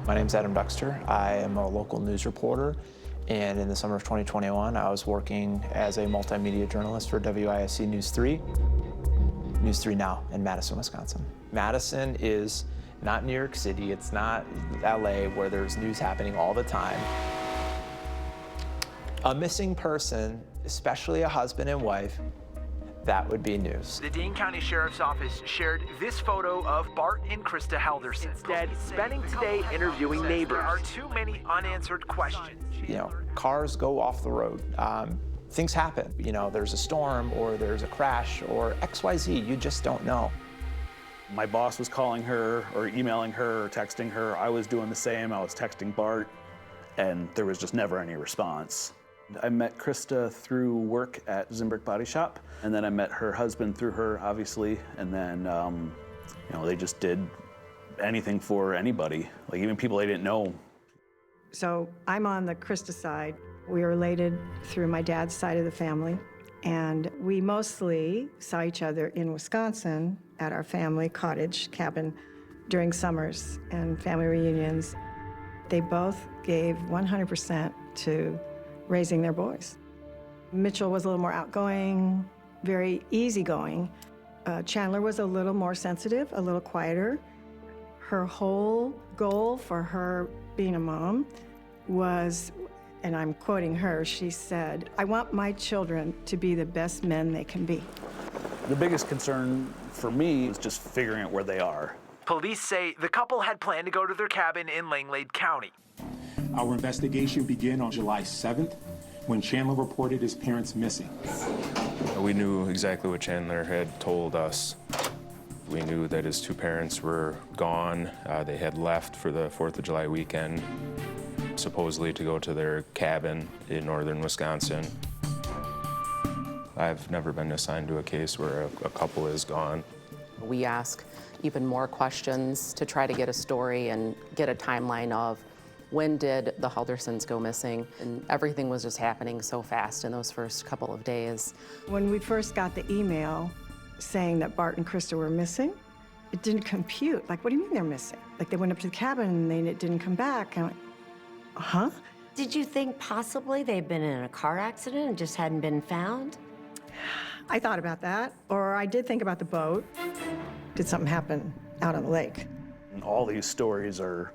My name's Adam Duxter. I am a local news reporter, and in the summer of 2021, I was working as a multimedia journalist for WISC News 3, News 3 Now in Madison, Wisconsin. Madison is not New York City, it's not LA where there's news happening all the time. A missing person, especially a husband and wife, that would be news. The Dane County Sheriff's Office shared this photo of Bart and Krista Halderson. Instead, spending today interviewing neighbors. There are too many unanswered questions. You know, cars go off the road. Things happen. You know, there's a storm or there's a crash or XYZ, you just don't know. My boss was calling her or emailing her or texting her. I was doing the same. I was texting Bart, and there was just never any response. I met Krista through work at Zimbrick Body Shop, and then I met her husband through her, obviously, and then, you know, they just did anything for anybody, like even people they didn't know. So I'm on the Krista side. We were related through my dad's side of the family, and we mostly saw each other in Wisconsin at our family cottage cabin during summers and family reunions. They both gave 100% to raising their boys. Mitchell was a little more outgoing, very easygoing. Chandler was a little more sensitive, a little quieter. Her whole goal for her being a mom was, and I'm quoting her, she said, "I want my children to be the best men they can be." The biggest concern for me is just figuring out where they are. Police say the couple had planned to go to their cabin in Langlade County. Our investigation began on July 7th when Chandler reported his parents missing. We knew exactly what Chandler had told us. We knew that his two parents were gone. They had left for the 4th of July weekend, supposedly to go to their cabin in northern Wisconsin. I've never been assigned to a case where a couple is gone. We ask even more questions to try to get a story and get a timeline of when did the Haldersons go missing? And everything was just happening so fast in those first couple of days. When we first got the email saying that Bart and Krista were missing, it didn't compute. Like, what do you mean they're missing? Like, they went up to the cabin and they didn't come back. And I went, huh? Did you think possibly they'd been in a car accident and just hadn't been found? I thought about that, or I did think about the boat. Did something happen out on the lake? And all these stories are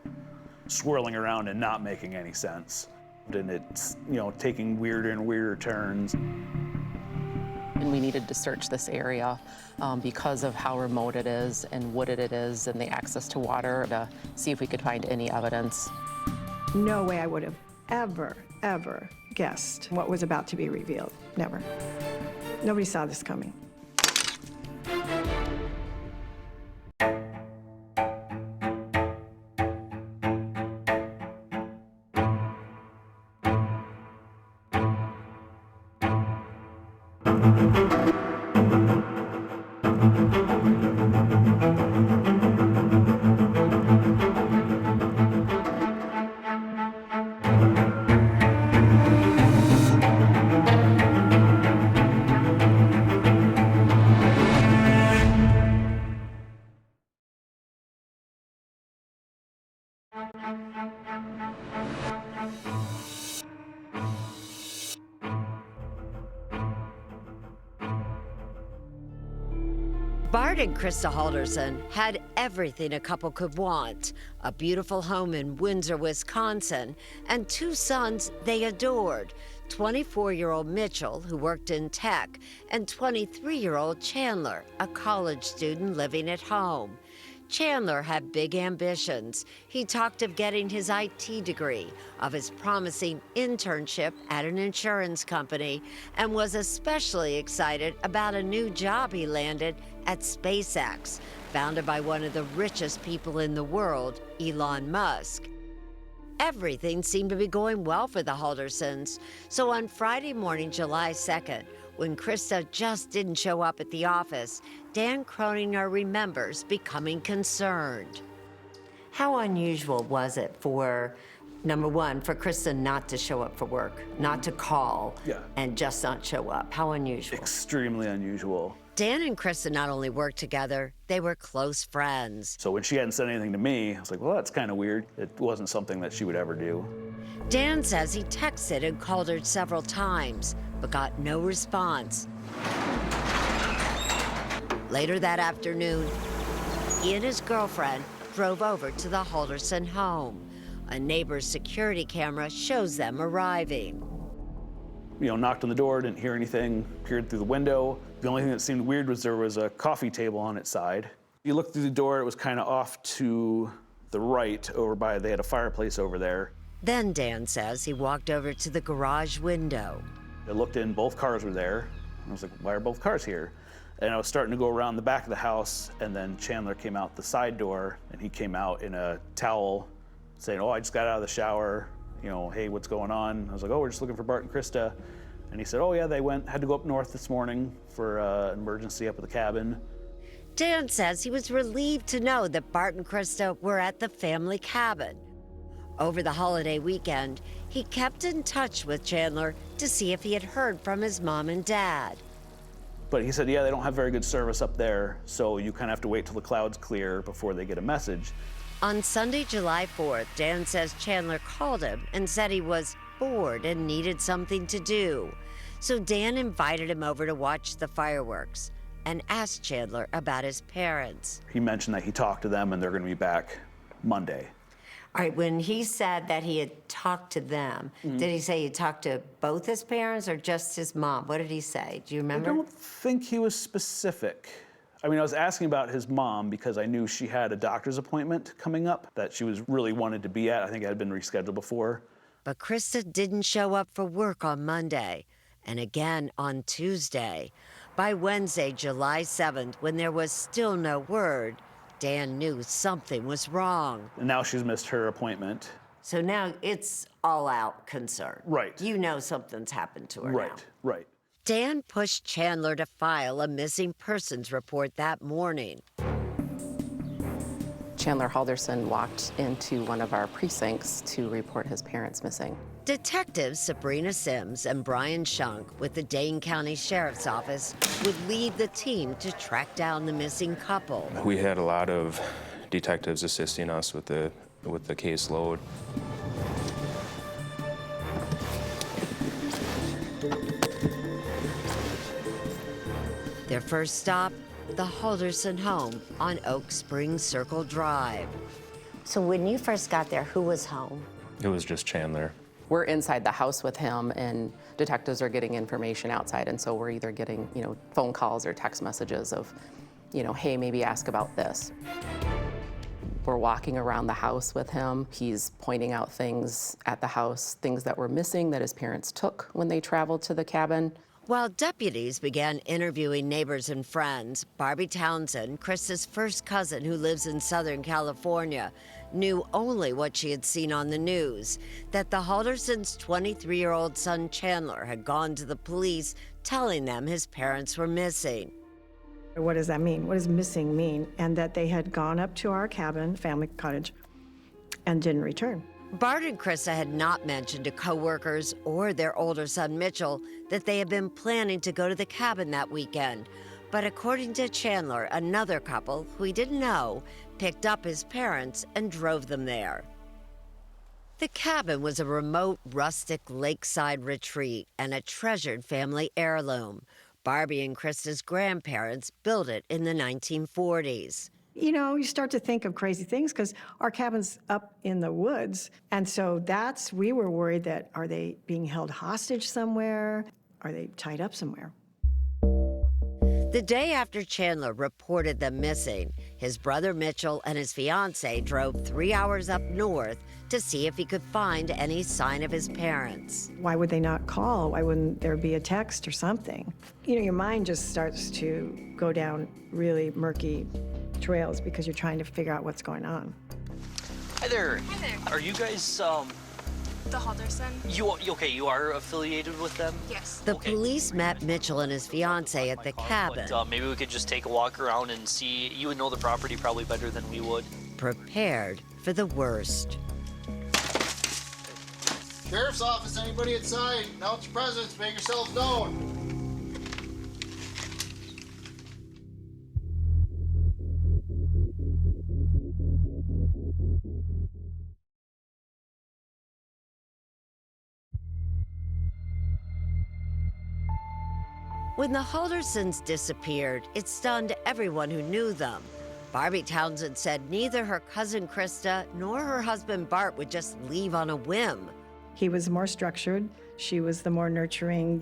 swirling around and not making any sense. And it's, you know, taking weirder and weirder turns. And we needed to search this area because of how remote it is and wooded it is and the access to water to see if we could find any evidence. No way I would have ever guessed what was about to be revealed. Never. Nobody saw this coming. Bart and Krista Halderson had everything a couple could want: a beautiful home in Windsor, Wisconsin, and two sons they adored, 24-year-old Mitchell, who worked in tech, and 23-year-old Chandler, a college student living at home. Chandler had big ambitions. He talked of getting his IT degree, of his promising internship at an insurance company, and was especially excited about a new job he landed at SpaceX, founded by one of the richest people in the world, Elon Musk. Everything seemed to be going well for the Haldersons. So on Friday morning, July 2nd, when Krista just didn't show up at the office, Dan Croninger remembers becoming concerned. How unusual was it for, number one, for Krista not to show up for work, not to call, Yeah. and just not show up? How unusual? Extremely unusual. Dan and Krista not only worked together, they were close friends. So when she hadn't said anything to me, I was like, well, that's kind of weird. It wasn't something that she would ever do. Dan says he texted and called her several times, but got no response. Later that afternoon, he and his girlfriend drove over to the Halderson home. A neighbor's security camera shows them arriving. You know, knocked on the door, didn't hear anything, peered through the window. The only thing that seemed weird was there was a coffee table on its side. You looked through the door, it was kind of off to the right, over by, they had a fireplace over there. Then Dan says he walked over to the garage window. I looked in, both cars were there. I was like, why are both cars here? And I was starting to go around the back of the house, and then Chandler came out the side door, and he came out in a towel saying, oh, I just got out of the shower. You know, hey, what's going on? I was like, oh, we're just looking for Bart and Krista. And he said, oh yeah, they had to go up north this morning for an emergency up at the cabin. Dan says he was relieved to know that Bart and Krista were at the family cabin. Over the holiday weekend, he kept in touch with Chandler to see if he had heard from his mom and dad. But he said, yeah, they don't have very good service up there, so you kind of have to wait till the clouds clear before they get a message. On Sunday, July 4th, Dan says Chandler called him and said he was bored and needed something to do. So Dan invited him over to watch the fireworks and asked Chandler about his parents. He mentioned that he talked to them and they're going to be back Monday. All right, when he said that he had talked to them, did he say he talked to both his parents or just his mom? What did he say? Do you remember? I don't think he was specific. I mean, I was asking about his mom because I knew she had a doctor's appointment coming up that she was really wanted to be at. I think it had been rescheduled before. But Krista didn't show up for work on Monday and again on Tuesday. By Wednesday, July 7th, when there was still no word, Dan knew something was wrong. And now she's missed her appointment. So now it's all out concern. Right. You know something's happened to her now. Right. Dan pushed Chandler to file a missing persons report that morning. Chandler Halderson walked into one of our precincts to report his parents missing. Detectives Sabrina Sims and Brian Shunk with the Dane County Sheriff's Office would lead the team to track down the missing couple. We had a lot of detectives assisting us with the caseload. Their first stop, the Halderson home on Oak Springs Circle Drive. So when you first got there, who was home? It was just Chandler. We're inside the house with him, and detectives are getting information outside, and so we're either getting, phone calls or text messages of, hey, maybe ask about this. We're walking around the house with him. He's pointing out things at the house, things that were missing that his parents took when they traveled to the cabin. While deputies began interviewing neighbors and friends, Barbie Townsend, Krista's first cousin who lives in Southern California, knew only what she had seen on the news, that the Haldersons' 23-year-old son Chandler had gone to the police telling them his parents were missing. What does that mean? What does missing mean? And that they had gone up to our cabin, family cottage, and didn't return. Bart and Krista had not mentioned to coworkers or their older son Mitchell that they had been planning to go to the cabin that weekend. But according to Chandler, another couple who he didn't know picked up his parents and drove them there. The cabin was a remote, rustic lakeside retreat and a treasured family heirloom. Barbie and Krista's grandparents built it in the 1940s. You start to think of crazy things because our cabin's up in the woods. And so we were worried that, are they being held hostage somewhere? Are they tied up somewhere? The day after Chandler reported them missing, his brother Mitchell and his fiancee drove 3 hours up north to see if he could find any sign of his parents. Why would they not call? Why wouldn't there be a text or something? Your mind just starts to go down really murky trails because you're trying to figure out what's going on. Hi there. Hi there. Are you guys, The Halderson? You are affiliated with them? Yes. The police met Mitchell and his fiancee at the cabin. But, maybe we could just take a walk around and see. You would know the property probably better than we would. Prepared for the worst. Sheriff's Office, anybody inside? Announce your presence, make yourselves known. When the Haldersons disappeared, it stunned everyone who knew them. Barbie Townsend said neither her cousin Krista nor her husband Bart would just leave on a whim. He was more structured. She was the more nurturing,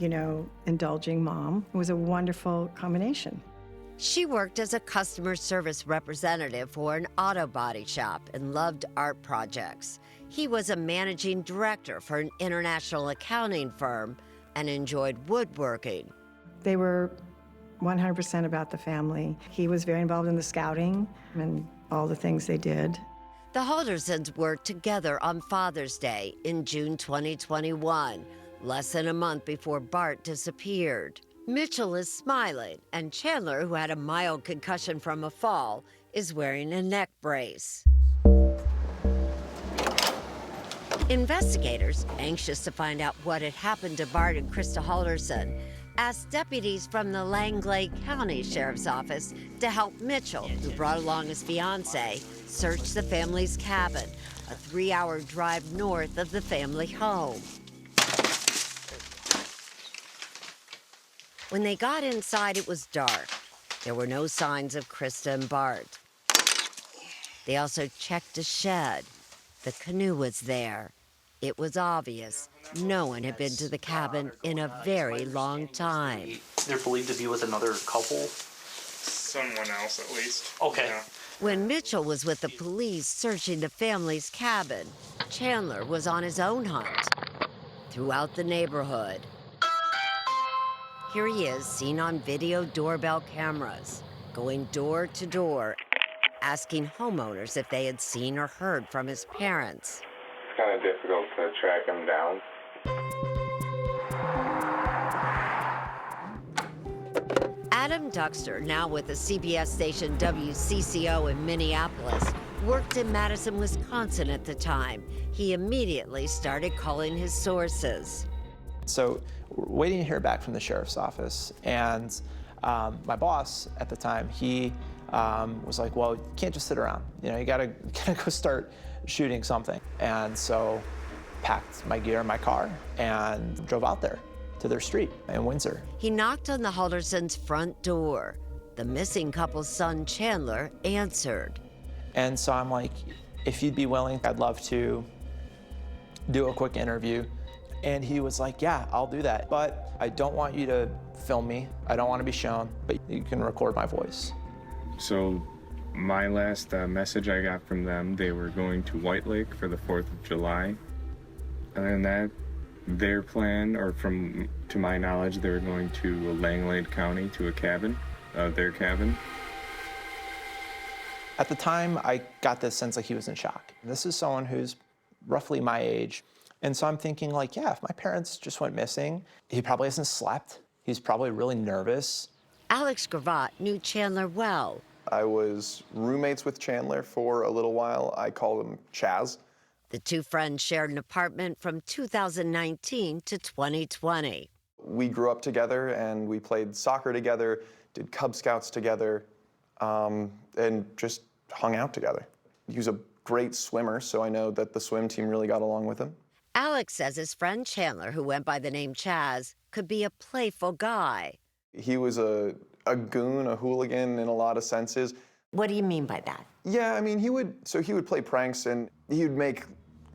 indulging mom. It was a wonderful combination. She worked as a customer service representative for an auto body shop and loved art projects. He was a managing director for an international accounting firm and enjoyed woodworking. They were 100% about the family. He was very involved in the scouting and all the things they did. The Haldersons were together on Father's Day in June 2021, less than a month before Bart disappeared. Mitchell is smiling, and Chandler, who had a mild concussion from a fall, is wearing a neck brace. Investigators, anxious to find out what had happened to Bart and Krista Halderson, asked deputies from the Langley County Sheriff's Office to help Mitchell, who brought along his fiancée, search the family's cabin, a 3-hour drive north of the family home. When they got inside, it was dark. There were no signs of Krista and Bart. They also checked a shed. The canoe was there. It was obvious no one had been to the cabin in a very long time. They're believed to be with another couple? Someone else, at least. Okay. Yeah. When Mitchell was with the police searching the family's cabin, Chandler was on his own hunt throughout the neighborhood. Here he is, seen on video doorbell cameras, going door to door, asking homeowners if they had seen or heard from his parents. It's kind of difficult to track him down. Adam Duxter, now with the CBS station WCCO in Minneapolis, worked in Madison, Wisconsin at the time. He immediately started calling his sources. So we're waiting to hear back from the sheriff's office, and my boss at the time, he was like, well, you can't just sit around. You gotta go start shooting something. And so packed my gear in my car and drove out there to their street in Windsor. He knocked on the Haldersons' front door. The missing couple's son, Chandler, answered. And so I'm like, if you'd be willing, I'd love to do a quick interview. And he was like, yeah, I'll do that. But I don't want you to film me. I don't want to be shown, but you can record my voice. So my last message I got from them, they were going to White Lake for the 4th of July. Other than that, their plan, or to my knowledge, they were going to Langley County to a cabin, their cabin. At the time, I got this sense like he was in shock. This is someone who's roughly my age. And so I'm thinking like, yeah, if my parents just went missing, he probably hasn't slept. He's probably really nervous. Alex Gravatt knew Chandler well. I was roommates with Chandler for a little while. I called him Chaz. The two friends shared an apartment from 2019 to 2020. We grew up together and we played soccer together, did Cub Scouts together, and just hung out together. He was a great swimmer, so I know that the swim team really got along with him. Alex says his friend Chandler, who went by the name Chaz, could be a playful guy. He was a goon, a hooligan in a lot of senses. What do you mean by that? Yeah, I mean, he would play pranks and he would make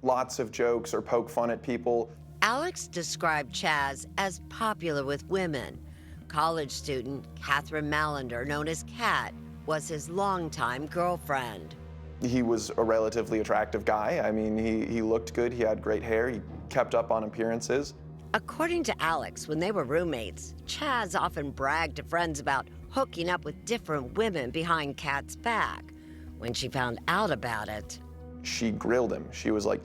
lots of jokes or poke fun at people. Alex described Chaz as popular with women. College student Catherine Mallender, known as Kat, was his longtime girlfriend. He was a relatively attractive guy. I mean, he looked good, he had great hair, he kept up on appearances. According to Alex, when they were roommates, Chaz often bragged to friends about hooking up with different women behind Kat's back. When she found out about it, she grilled him. She was like,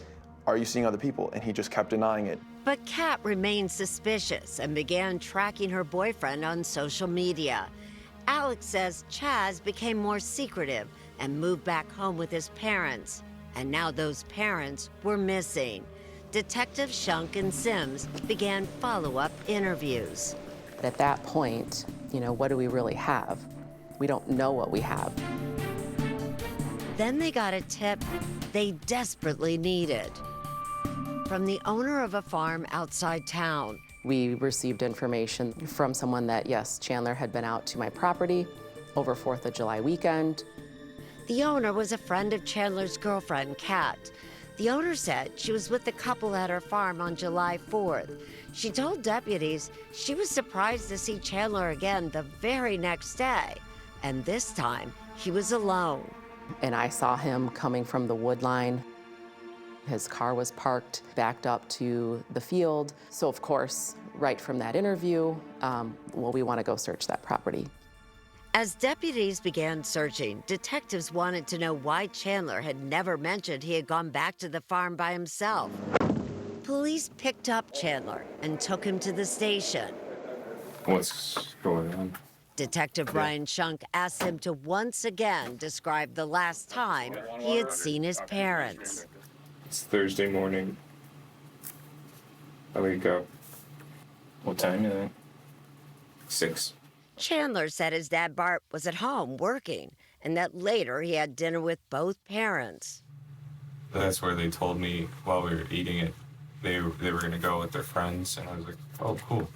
"Are you seeing other people?" And he just kept denying it. But Kat remained suspicious and began tracking her boyfriend on social media. Alex says Chaz became more secretive and moved back home with his parents. And now those parents were missing. Detectives Shunk and Sims began follow-up interviews. At that point, what do we really have? We don't know what we have. Then they got a tip they desperately needed. From the owner of a farm outside town, We received information from someone that, yes, Chandler had been out to my property over 4th of July weekend. The owner was a friend of Chandler's girlfriend, Kat. The owner said she was with the couple at her farm on July 4th. She told deputies she was surprised to see Chandler again the very next day. And this time, he was alone. And I saw him coming from the wood line. His car was parked, backed up to the field. So of course, right from that interview, well, we want to go search that property. As deputies began searching, detectives wanted to know why Chandler had never mentioned he had gone back to the farm by himself. Police picked up Chandler and took him to the station. What's going on? Detective Brian Shunk asked him to once again describe the last time he had seen his parents. It's Thursday morning. I wake up. What time is it? 6. Chandler said his dad Bart was at home working and that later he had dinner with both parents. That's where they told me while we were eating it, they were going to go with their friends, and I was like, oh, cool.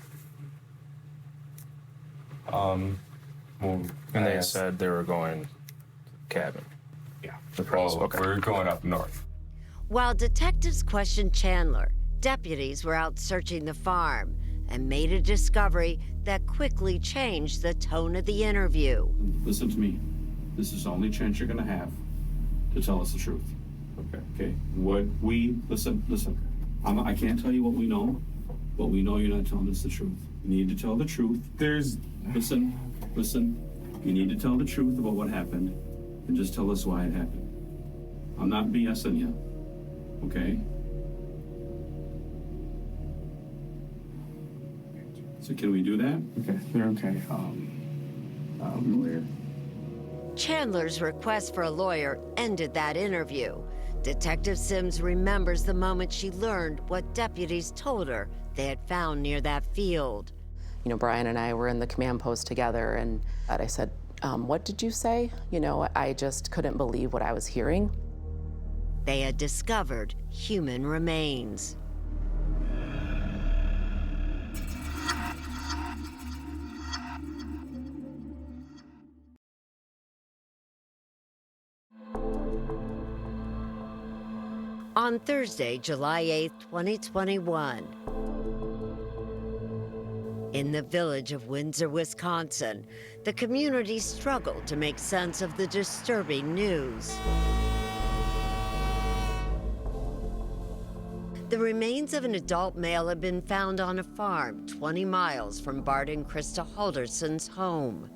And they said they were going cabin. Yeah. Okay. We're going up north. While detectives questioned Chandler, deputies were out searching the farm and made a discovery that quickly changed the tone of the interview. Listen to me. This is the only chance you're gonna have to tell us the truth. Okay? Listen. I can't tell you what we know, but we know you're not telling us the truth. You need to tell the truth. Listen. You need to tell the truth about what happened and just tell us why it happened. I'm not BSing you, okay? So can we do that? Okay, they're okay. Lawyer. Chandler's request for a lawyer ended that interview. Detective Sims remembers the moment she learned what deputies told her they had found near that field. You know, Brian and I were in the command post together, and I said, what did you say? You know, I just couldn't believe what I was hearing. They had discovered human remains. On Thursday, July 8, 2021, in the village of Windsor, Wisconsin, the community struggled to make sense of the disturbing news. The remains of an adult male had been found on a farm 20 miles from Bart and Krista Halderson's home.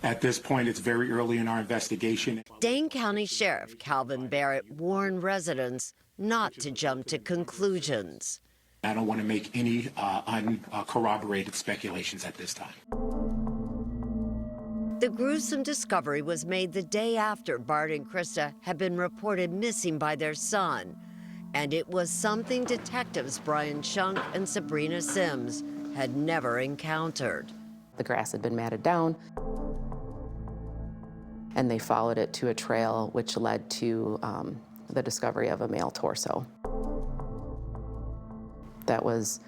At this point, it's very early in our investigation. Dane County Sheriff Calvin Barrett warned residents not to jump to conclusions. I don't want to make any uncorroborated speculations at this time. The gruesome discovery was made the day after Bart and Krista had been reported missing by their son, and it was something detectives Brian Shunk and Sabrina Sims had never encountered. The grass had been matted down, and they followed it to a trail which led to the discovery of a male torso that was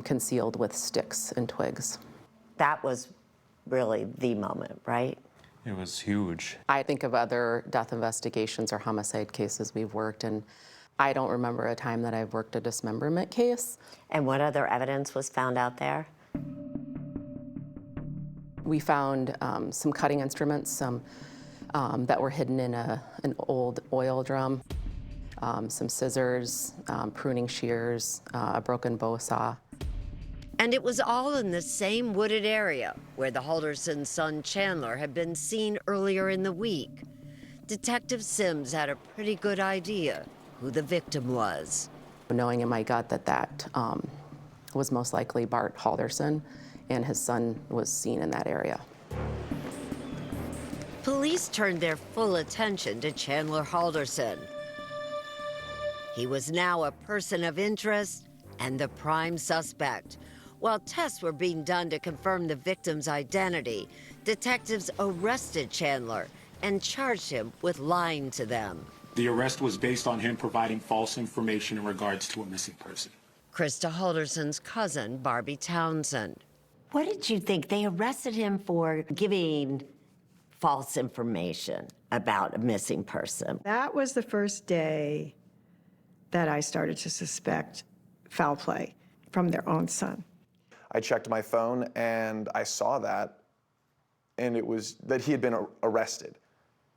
concealed with sticks and twigs. That was really the moment, right? It was huge. I think of other death investigations or homicide cases we've worked, and I don't remember a time that I've worked a dismemberment case. And what other evidence was found out there? We found some cutting instruments, that were hidden in an old oil drum, some scissors, pruning shears, a broken bow saw. And it was all in the same wooded area where the Halderson's son Chandler had been seen earlier in the week. Detective Sims had a pretty good idea who the victim was. Knowing in my gut that was most likely Bart Halderson, and his son was seen in that area. Police turned their full attention to Chandler Halderson. He was now a person of interest and the prime suspect. While tests were being done to confirm the victim's identity, detectives arrested Chandler and charged him with lying to them. The arrest was based on him providing false information in regards to a missing person. Krista Halderson's cousin, Barbie Townsend. What did you think? They arrested him for giving false information about a missing person. That was the first day that I started to suspect foul play from their own son. I checked my phone and I saw that, and it was that he had been arrested.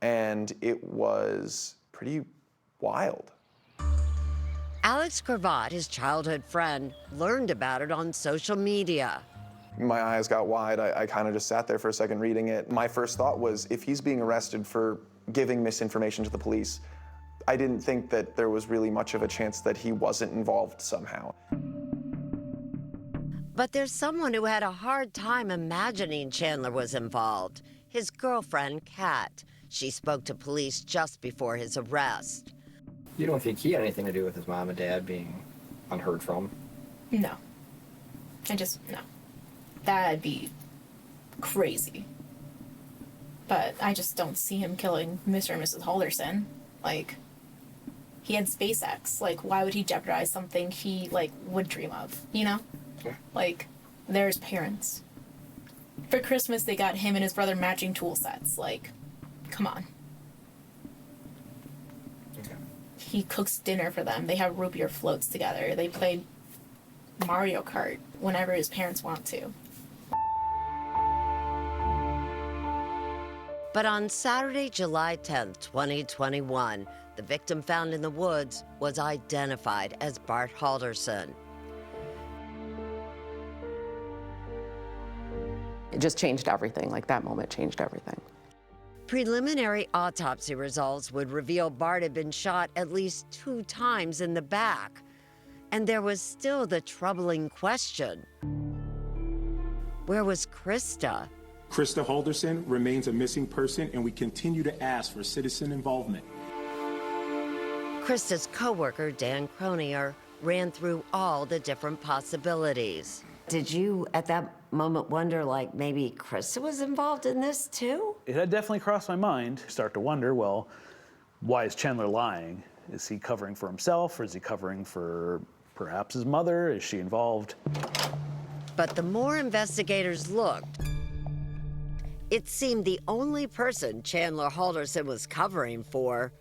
And it was pretty wild. Alex Cravat, his childhood friend, learned about it on social media. My eyes got wide. I kind of just sat there for a second reading it. My first thought was, if he's being arrested for giving misinformation to the police, I didn't think that there was really much of a chance that he wasn't involved somehow. But there's someone who had a hard time imagining Chandler was involved. His girlfriend, Kat. She spoke to police just before his arrest. You don't think he had anything to do with his mom and dad being unheard from? No. No. That'd be crazy. But I just don't see him killing Mr. and Mrs. Halderson. Like, he had SpaceX. Like, why would he jeopardize something he, like, would dream of, you know? Yeah. Like, they're his parents. For Christmas, they got him and his brother matching tool sets. Like, come on. Okay. He cooks dinner for them. They have root beer floats together. They play Mario Kart whenever his parents want to. But on Saturday, July 10th, 2021, the victim found in the woods was identified as Bart Halderson. It just changed everything. Like, that moment changed everything. Preliminary autopsy results would reveal Bart had been shot at least 2 times in the back. And there was still the troubling question: where was Krista? Krista Halderson remains a missing person, and we continue to ask for citizen involvement. Krista's coworker, Dan Cronier, ran through all the different possibilities. Did you, at that moment, wonder, like, maybe Krista was involved in this, too? It had definitely crossed my mind. Start to wonder, well, why is Chandler lying? Is he covering for himself, or is he covering for perhaps his mother? Is she involved? But the more investigators looked, it seemed the only person Chandler Halderson was covering for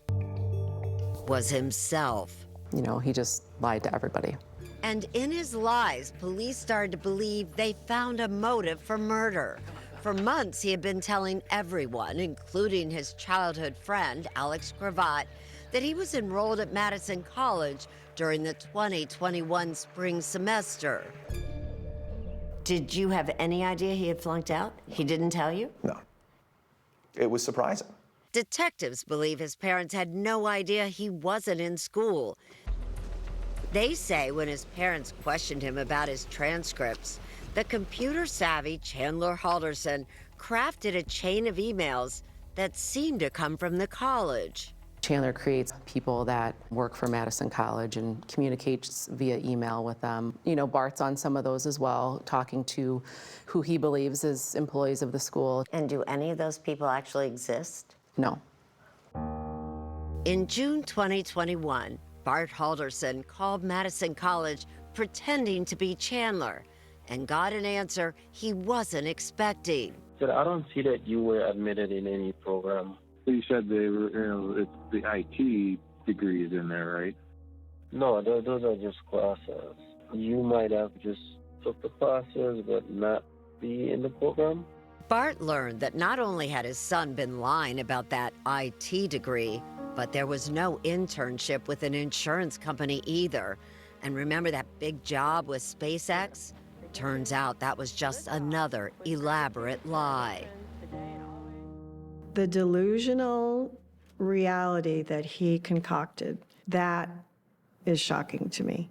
was himself. You know, he just lied to everybody. And in his lies, police started to believe they found a motive for murder. For months, he had been telling everyone, including his childhood friend, Alex Cravat, that he was enrolled at Madison College during the 2021 spring semester. Did you have any idea he had flunked out? He didn't tell you? No. It was surprising. Detectives believe his parents had no idea he wasn't in school. They say when his parents questioned him about his transcripts, the computer-savvy Chandler Halderson crafted a chain of emails that seemed to come from the college. Chandler creates people that work for Madison College and communicates via email with them. You know, Bart's on some of those as well, talking to who he believes is employees of the school. And do any of those people actually exist? No. In June 2021, Bart Halderson called Madison College pretending to be Chandler and got an answer he wasn't expecting. Said, I don't see that you were admitted in any program. You said they were, it's the IT degrees in there, right? No, those are just classes. You might have just took the classes but not be in the program. Bart learned that not only had his son been lying about that IT degree, but there was no internship with an insurance company either. And remember that big job with SpaceX? Turns out that was just another elaborate lie. The delusional reality that he concocted, that is shocking to me.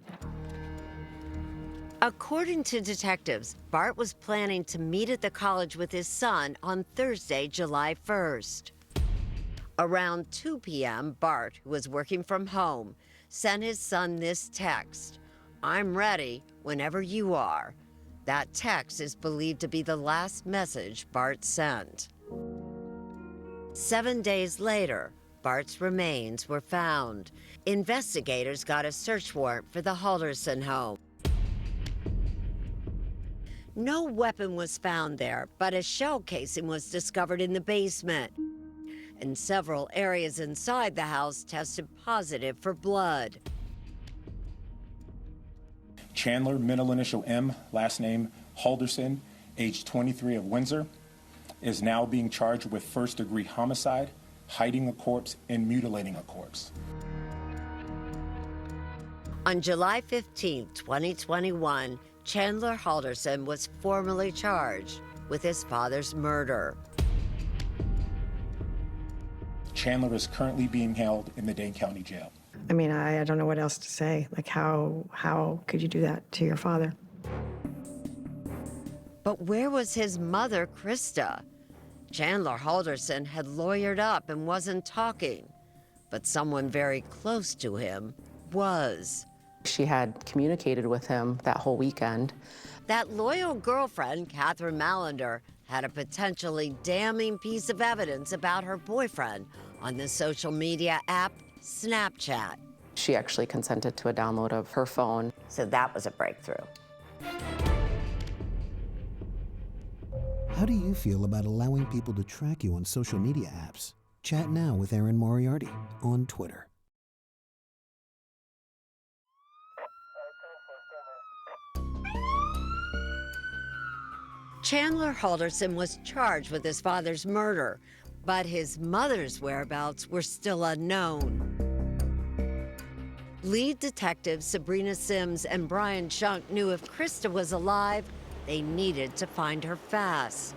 According to detectives, Bart was planning to meet at the college with his son on Thursday, July 1st. Around 2 p.m., Bart, who was working from home, sent his son this text: "I'm ready whenever you are." That text is believed to be the last message Bart sent. 7 days later, Bart's remains were found. Investigators got a search warrant for the Halderson home. No weapon was found there, but a shell casing was discovered in the basement. And several areas inside the house tested positive for blood. Chandler, middle initial M, last name Halderson, age 23 of Windsor, is now being charged with first-degree homicide, hiding a corpse, and mutilating a corpse. On July 15, 2021, Chandler Halderson was formally charged with his father's murder. Chandler is currently being held in the Dane County Jail. I mean, I don't know what else to say. Like, how could you do that to your father? But where was his mother, Krista? Chandler Halderson had lawyered up and wasn't talking, but someone very close to him was. She had communicated with him that whole weekend. That loyal girlfriend, Catherine Mallender, had a potentially damning piece of evidence about her boyfriend on the social media app Snapchat. She actually consented to a download of her phone. So that was a breakthrough. How do you feel about allowing people to track you on social media apps? Chat now with Erin Moriarty on Twitter. Chandler Halderson was charged with his father's murder, but his mother's whereabouts were still unknown. Lead detectives Sabrina Sims and Brian Shunk knew if Krista was alive, they needed to find her fast.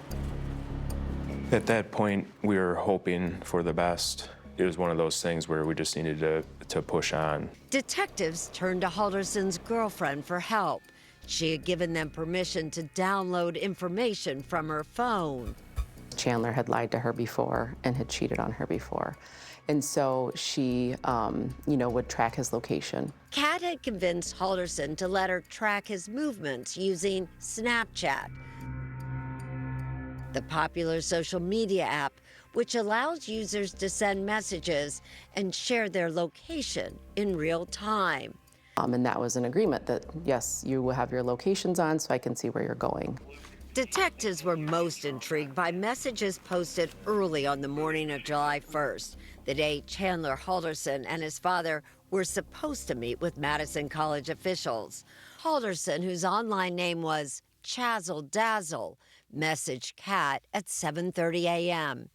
At that point, we were hoping for the best. It was one of those things where we just needed to push on. Detectives turned to Halderson's girlfriend for help. She had given them permission to download information from her phone. Chandler had lied to her before and had cheated on her before. And so she, would track his location. Kat had convinced Halderson to let her track his movements using Snapchat, the popular social media app, which allows users to send messages and share their location in real time. And that was an agreement that, yes, you will have your locations on so I can see where you're going. Detectives were most intrigued by messages posted early on the morning of July 1st, the day Chandler Halderson and his father were supposed to meet with Madison College officials. Halderson, whose online name was Chazzle Dazzle, messaged Kat at 7:30 a.m.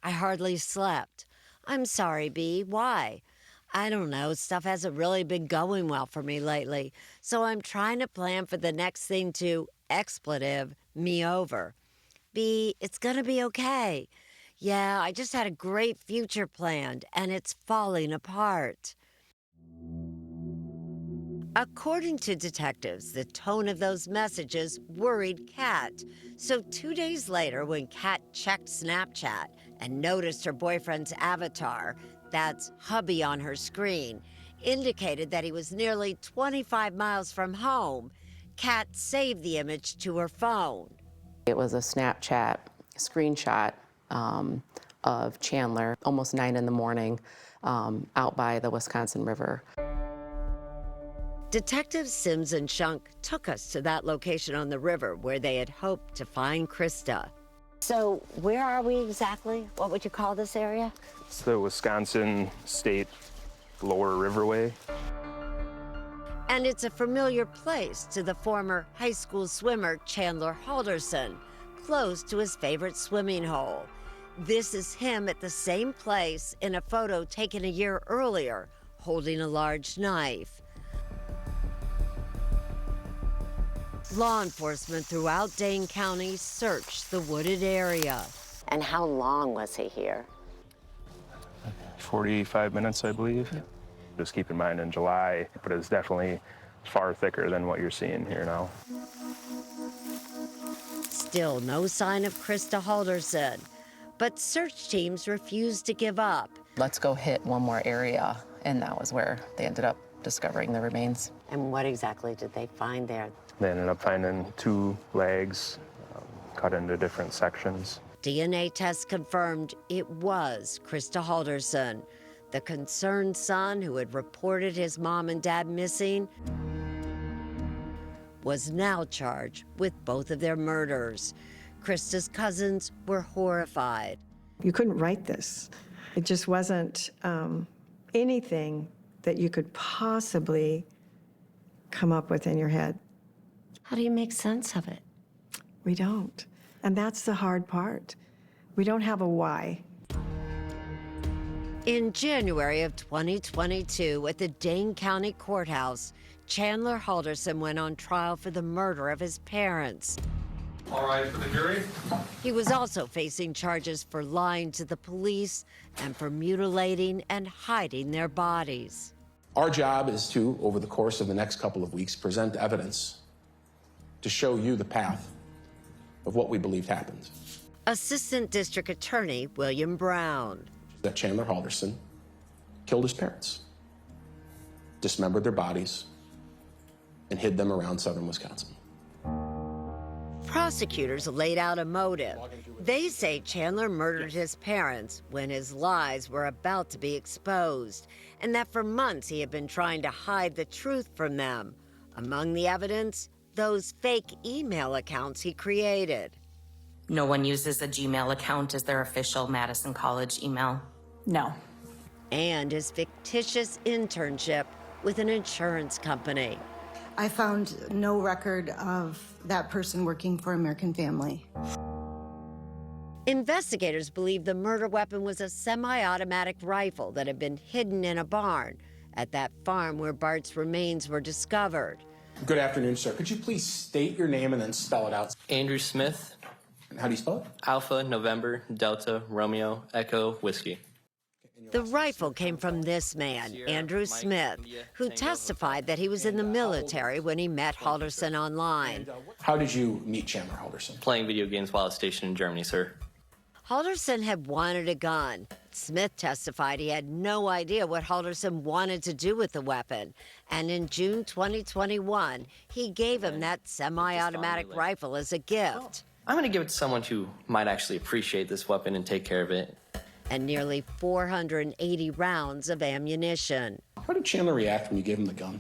I hardly slept. I'm sorry, B. Why? I don't know, stuff hasn't really been going well for me lately, so I'm trying to plan for the next thing to, expletive, me over. B, it's gonna be okay. Yeah, I just had a great future planned, and it's falling apart. According to detectives, the tone of those messages worried Kat. So 2 days later, when Kat checked Snapchat and noticed her boyfriend's avatar, that's hubby on her screen, indicated that he was nearly 25 miles from home, Kat saved the image to her phone. It was a Snapchat screenshot of Chandler, almost 9 in the morning, out by the Wisconsin River. Detectives Sims and Shunk took us to that location on the river where they had hoped to find Krista. So where are we exactly? What would you call this area? It's the Wisconsin State Lower Riverway. And it's a familiar place to the former high school swimmer Chandler Halderson, close to his favorite swimming hole. This is him at the same place in a photo taken a year earlier, holding a large knife. Law enforcement throughout Dane County searched the wooded area. And how long was he here? 45 minutes, I believe. Yep. Just keep in mind in July, but it's definitely far thicker than what you're seeing here now. Still no sign of Krista Halderson, but search teams refused to give up. Let's go hit one more area, and that was where they ended up discovering the remains. And what exactly did they find there? They ended up finding 2 legs cut into different sections. DNA tests confirmed it was Krista Halderson, the concerned son who had reported his mom and dad missing, was now charged with both of their murders. Krista's cousins were horrified. You couldn't write this. It just wasn't anything that you could possibly come up with in your head. How do you make sense of it? We don't. And that's the hard part. We don't have a why. In January of 2022, at the Dane County Courthouse, Chandler Halderson went on trial for the murder of his parents. All right, for the jury. He was also facing charges for lying to the police and for mutilating and hiding their bodies. Our job is to, over the course of the next couple of weeks, present evidence to show you the path of what we believed happened. Assistant District Attorney William Brown. That Chandler Halderson killed his parents, dismembered their bodies, and hid them around southern Wisconsin. Prosecutors laid out a motive. They say Chandler murdered his parents when his lies were about to be exposed, and that for months he had been trying to hide the truth from them. Among the evidence, those fake email accounts he created. No one uses a Gmail account as their official Madison College email. No. And his fictitious internship with an insurance company. I found no record of that person working for American Family. Investigators believe the murder weapon was a semi-automatic rifle that had been hidden in a barn at that farm where Bart's remains were discovered. Good afternoon, sir. Could you please state your name and then spell it out? Andrew Smith. How do you spell it? Alpha, November, Delta, Romeo, Echo, Whiskey. The rifle came from this man, Andrew Smith, who testified that he was in the military when he met Halderson online. How did you meet Chandler Halderson? Playing video games while I was stationed in Germany, sir. Halderson had wanted a gun. Smith testified he had no idea what Halderson wanted to do with the weapon. And in June 2021, he gave him that semi-automatic rifle as a gift. I'm going to give it to someone who might actually appreciate this weapon and take care of it. And nearly 480 rounds of ammunition. How did Chandler react when you gave him the gun?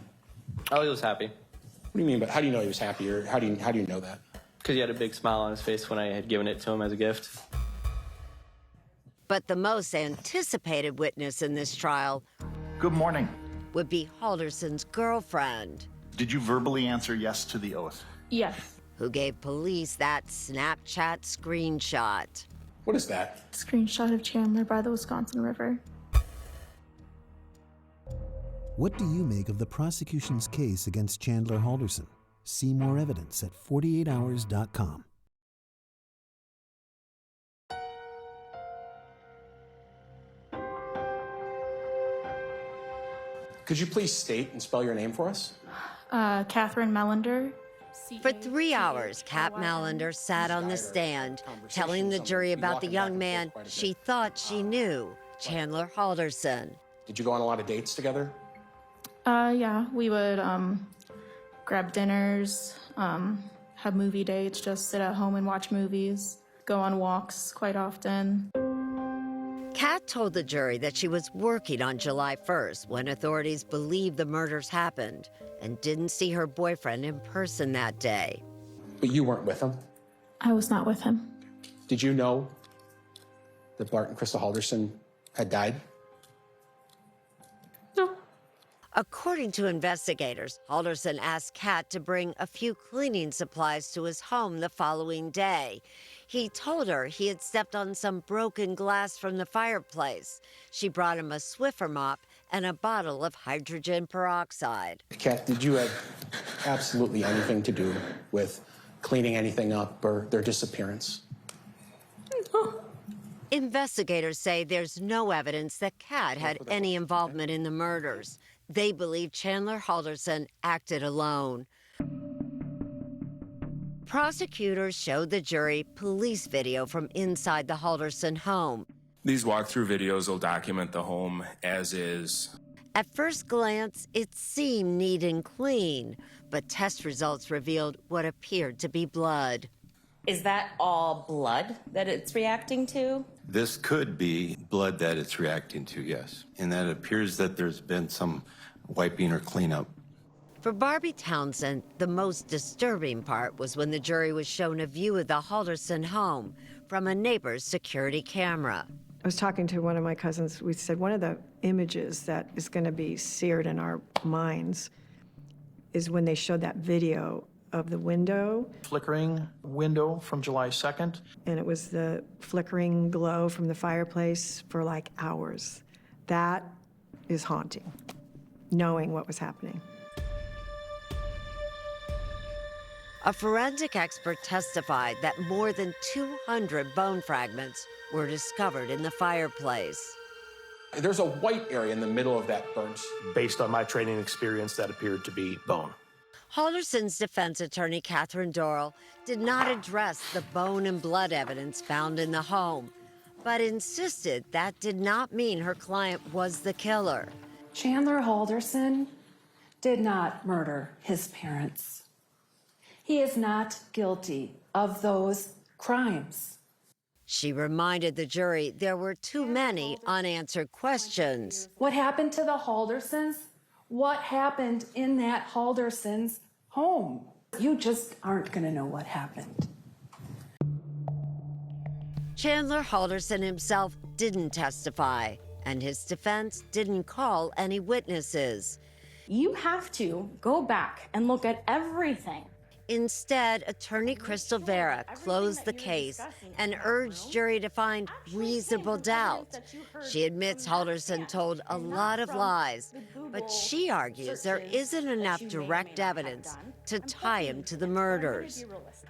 Oh, he was happy. What do you mean? But how do you know he was happy, or how do you know that? Because he had a big smile on his face when I had given it to him as a gift. But the most anticipated witness in this trial. Good morning. Would be Halderson's girlfriend. Did you verbally answer yes to the oath? Yes. Who gave police that Snapchat screenshot. What is that? Screenshot of Chandler by the Wisconsin River. What do you make of the prosecution's case against Chandler Halderson? See more evidence at 48hours.com. Could you please state and spell your name for us? Catherine Melander. For 3 hours, Kat Melander sat on the stand, telling the jury about the young man she thought she knew, Chandler Halderson. Did you go on a lot of dates together? Yeah, we would grab dinners, have movie dates, just sit at home and watch movies, go on walks quite often. Kat told the jury that she was working on July 1st when authorities believe the murders happened and didn't see her boyfriend in person that day. But you weren't with him? I was not with him. Did you know that Bart and Krista Halderson had died? No. According to investigators, Halderson asked Kat to bring a few cleaning supplies to his home the following day. He told her he had stepped on some broken glass from the fireplace. She brought him a Swiffer mop and a bottle of hydrogen peroxide. Kat, did you have absolutely anything to do with cleaning anything up or their disappearance? Investigators say there's no evidence that Kat had any involvement in the murders. They believe Chandler Halderson acted alone. Prosecutors showed the jury police video from inside the Halderson home. These walkthrough videos will document the home as is. At first glance, it seemed neat and clean, but test results revealed what appeared to be blood. Is that all blood that it's reacting to? This could be blood that it's reacting to, yes. And that it appears that there's been some wiping or cleanup. For Barbie Townsend, the most disturbing part was when the jury was shown a view of the Halderson home from a neighbor's security camera. I was talking to one of my cousins. We said one of the images that is going to be seared in our minds is when they showed that video of the window. Flickering window from July 2nd. And it was the flickering glow from the fireplace for like hours. That is haunting, knowing what was happening. A forensic expert testified that more than 200 bone fragments were discovered in the fireplace. There's a white area in the middle of that burnt. Based on my training experience, that appeared to be bone. Halderson's defense attorney, Catherine Dorrell, did not address the bone and blood evidence found in the home, but insisted that did not mean her client was the killer. Chandler Halderson did not murder his parents. He is not guilty of those crimes. She reminded the jury there were too many unanswered questions. What happened to the Haldersons? What happened in that Halderson's home? You just aren't going to know what happened. Chandler Halderson himself didn't testify, and his defense didn't call any witnesses. You have to go back and look at everything. Instead, attorney Krista Vera closed the case and urged jury to find reasonable doubt. She admits Halderson told a lot of lies, but she argues there isn't enough direct evidence to tie him to the murders.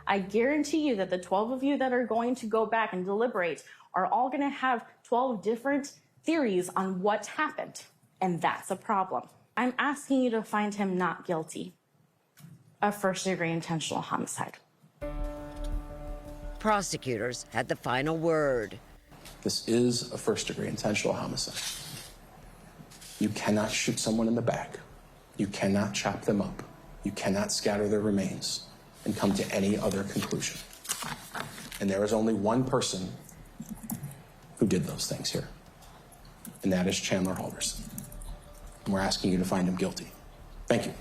I guarantee you that the 12 of you that are going to go back and deliberate are all going to have 12 different theories on what happened, and that's a problem. I'm asking you to find him not guilty of first-degree intentional homicide. Prosecutors had the final word. This is a first-degree intentional homicide. You cannot shoot someone in the back. You cannot chop them up. You cannot scatter their remains and come to any other conclusion. And there is only one person who did those things here, and that is Chandler Halderson. And we're asking you to find him guilty. Thank you.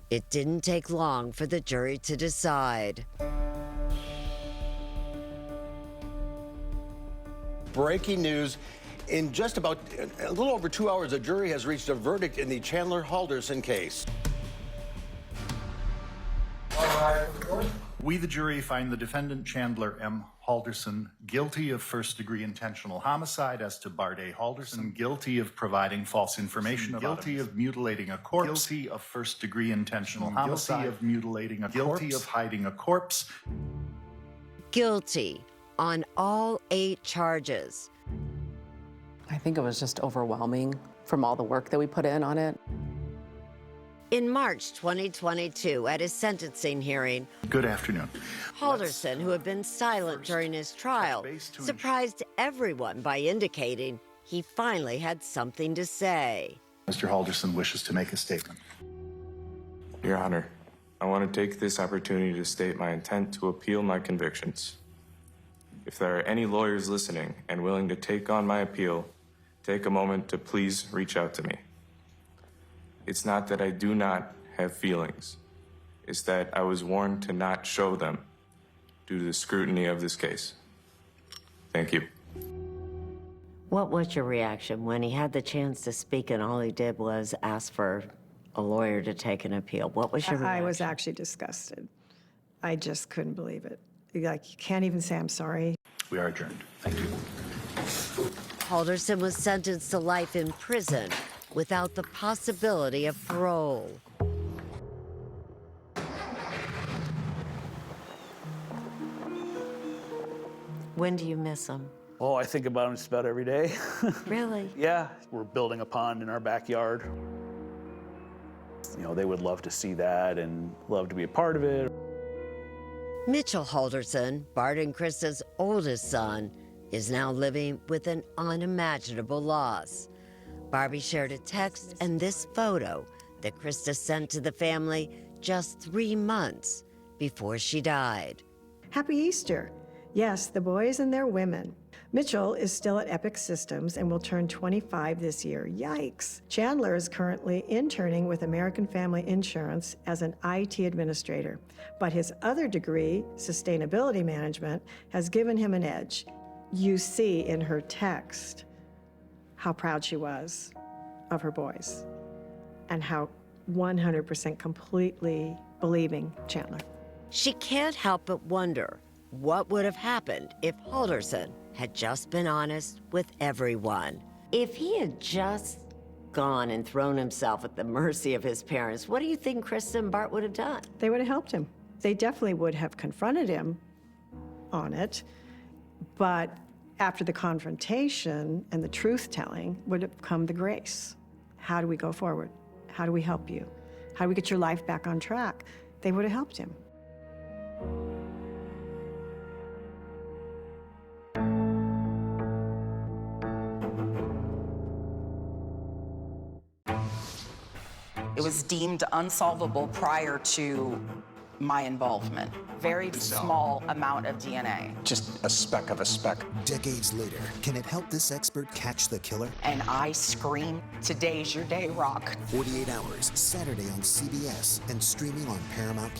It didn't take long for the jury to decide. Breaking news. In just about a little over 2 hours, the jury has reached a verdict in the Chandler Halderson case. We, the jury, find the defendant Chandler M. Halderson guilty of first-degree intentional homicide as to Barday Halderson, guilty of providing false information, guilty of mutilating a corpse, guilty of first-degree intentional homicide, guilty of mutilating a corpse, guilty of hiding a corpse. Guilty on all 8 charges. I think it was just overwhelming from all the work that we put in on it. In March 2022, at his sentencing hearing, Good afternoon. Halderson, who had been silent during his trial, surprised everyone by indicating he finally had something to say. Mr. Halderson wishes to make a statement. Your Honor, I want to take this opportunity to state my intent to appeal my convictions. If there are any lawyers listening and willing to take on my appeal, take a moment to please reach out to me. It's not that I do not have feelings. It's that I was warned to not show them due to the scrutiny of this case. Thank you. What was your reaction when he had the chance to speak and all he did was ask for a lawyer to take an appeal? What was your reaction? I was actually disgusted. I just couldn't believe it. Like, you can't even say I'm sorry. We are adjourned. Thank you. Halderson was sentenced to life in prison without the possibility of parole. When do you miss him? Oh, I think about him just about every day. Really? Yeah, we're building a pond in our backyard. You know, they would love to see that and love to be a part of it. Mitchell Halderson, Bart and Krista's oldest son, is now living with an unimaginable loss. Barbie shared a text and this photo that Krista sent to the family just 3 months before she died. Happy Easter. Yes, the boys and their women. Mitchell is still at Epic Systems and will turn 25 this year. Yikes. Chandler is currently interning with American Family Insurance as an IT administrator, but his other degree, sustainability management, has given him an edge. You see in her text how proud she was of her boys and how 100% completely believing Chandler. She can't help but wonder what would have happened if Halderson had just been honest with everyone. If he had just gone and thrown himself at the mercy of his parents, what do you think Krista and Bart would have done? They would have helped him. They definitely would have confronted him on it, but after the confrontation and the truth-telling would have come the grace. How do we go forward? How do we help you? How do we get your life back on track? They would have helped him. It was deemed unsolvable prior to my involvement. Very small amount of DNA. Just a speck of a speck. Decades later, can it help this expert catch the killer? And I scream, today's your day, Rock. 48 Hours, Saturday on CBS and streaming on Paramount+.